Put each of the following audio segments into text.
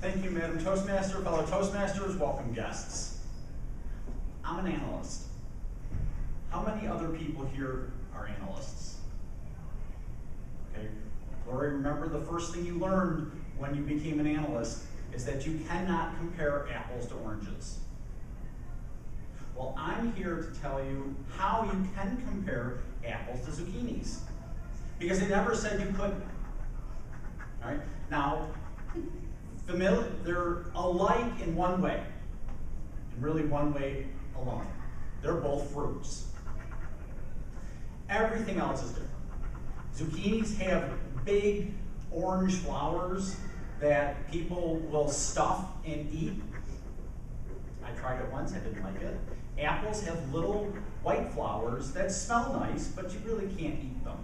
Thank you, Madam Toastmaster. Fellow Toastmasters, welcome guests. I'm an analyst. How many other people here are analysts? Okay, Lori, remember the first thing you learned when you became an analyst is that you cannot compare apples to oranges. Well, I'm here to tell you how you can compare apples to zucchinis, because they never said you couldn't. All right? Now, they're alike in one way, and really one way alone. They're both fruits. Everything else is different. Zucchinis have big orange flowers that people will stuff and eat. I tried it once, I didn't like it. Apples have little white flowers that smell nice, but you really can't eat them.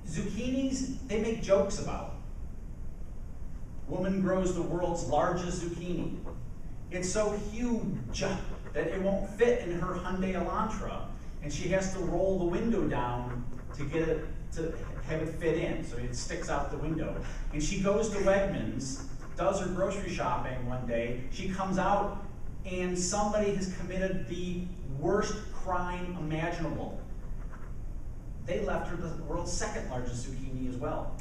Zucchinis, they make jokes about. Woman grows the world's largest zucchini. It's so huge that it won't fit in her Hyundai Elantra, and she has to roll the window down to get it to have it fit in, so it sticks out the window. And she goes to Wegmans, does her grocery shopping one day. She comes out, and somebody has committed the worst crime imaginable. They left her the world's second largest zucchini as well.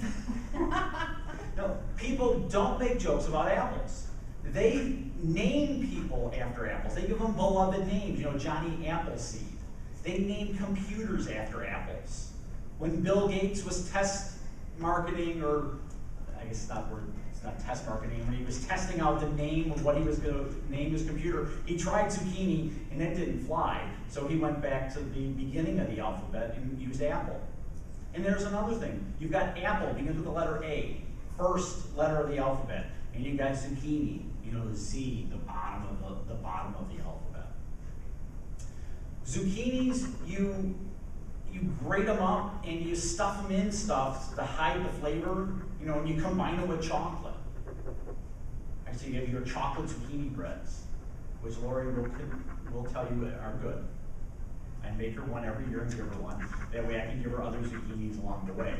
No, people don't make jokes about apples. They name people after apples. They give them beloved names, you know, Johnny Appleseed. They name computers after apples. When Bill Gates was test marketing, or I guess it's not test marketing, when he was testing out the name of what he was going to name his computer, he tried zucchini and it didn't fly. So he went back to the beginning of the alphabet and used apple. And there's another thing. You've got apple, begins with the letter A, first letter of the alphabet. And you've got zucchini, you know, the Z, the bottom of the alphabet. Zucchinis, you grate them up and you stuff them in stuff to hide the flavor, you know, and you combine them with chocolate. Actually, you have your chocolate zucchini breads, which Lori will tell you are good. I make her one every year and give her one. That way I can give her other zucchinis along the way.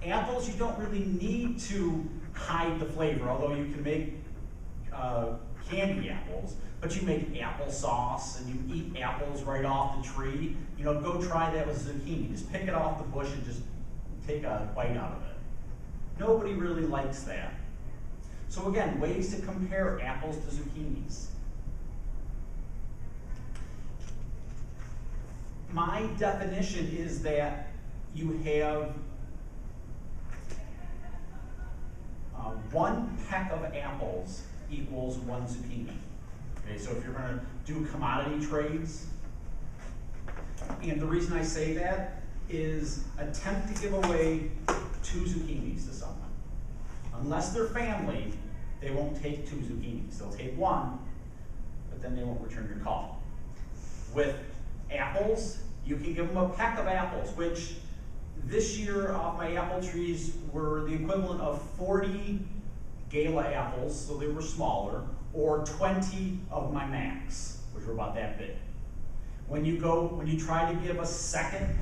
Apples, you don't really need to hide the flavor, although you can make candy apples, but you make applesauce and you eat apples right off the tree. You know, go try that with zucchini. Just pick it off the bush and just take a bite out of it. Nobody really likes that. So again, ways to compare apples to zucchinis. My definition is that you have one peck of apples equals one zucchini. Okay, so if you're going to do commodity trades, and the reason I say that is attempt to give away 2 zucchinis to someone. Unless they're family, they won't take 2 zucchinis. They'll take 1, but then they won't return your call. With apples, you can give them a peck of apples, which this year off my apple trees were the equivalent of 40 Gala apples, so they were smaller, or 20 of my Macs, which were about that big. When you try to give a second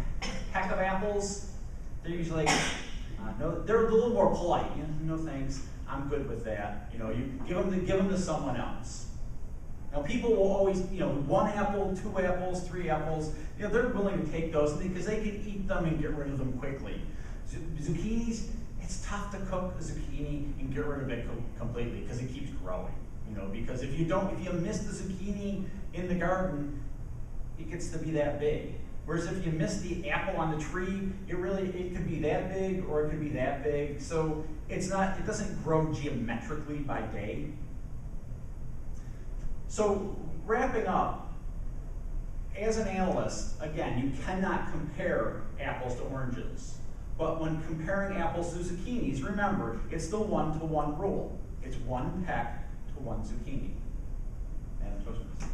peck of apples, they're usually like, no, they're a little more polite. You know, no thanks, I'm good with that. You know, you give them to someone else. Now people will always, you know, 1 apple, 2 apples, 3 apples, you know, they're willing to take those because they can eat them and get rid of them quickly. Zucchinis, it's tough to cook a zucchini and get rid of it completely because it keeps growing. You know, because if you miss the zucchini in the garden, it gets to be that big. Whereas if you miss the apple on the tree, it could be that big or it could be that big. So it doesn't grow geometrically by day. So wrapping up, as an analyst, again, you cannot compare apples to oranges. But when comparing apples to zucchinis, remember, it's the 1-to-1 rule. It's 1 peck to 1 zucchini. Madam Toastmaster.